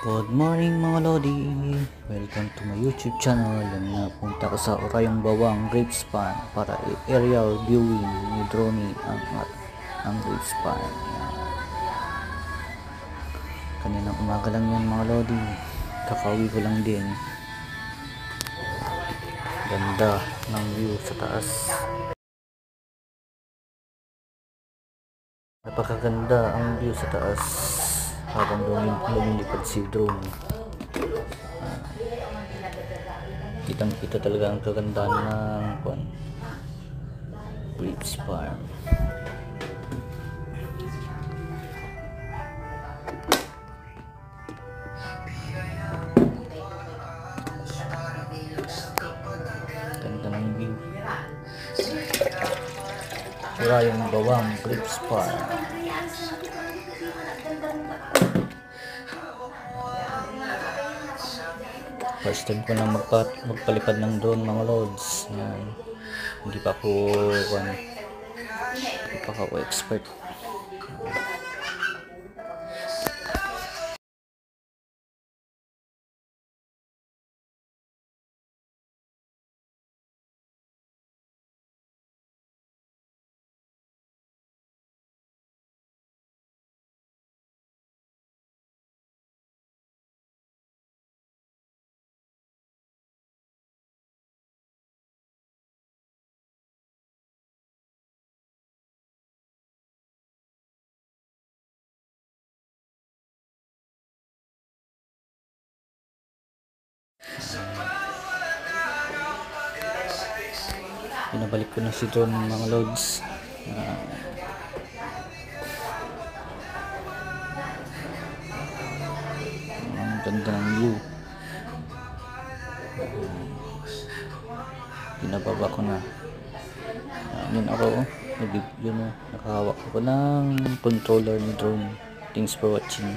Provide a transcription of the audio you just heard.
Good morning mga Lodi! Welcome to my YouTube channel. Yan nga, punta ko sa Orayong Bawang Grape Span para aerial viewing ni drone ang grape span. Yan. Kaninang umaga lang yan mga Lodi. Kakauwi ko lang din. Ganda ng view sa taas. Napakaganda ang view sa taas habang lumilipad si drone. Kitang kita talaga ang kagandahan ng grape farm. Ganda ng view. Orayong Bawang Grape Farm. First time ko lang magpalipad ng drone mga lods. Yan. Hindi pa ako expert. Pinabalik ko na si drone ng mga loads. Ang ganda ng view. Pinababa ko na. Yun ako. Yun, nakahawak ako ng controller ni drone. Thanks for watching.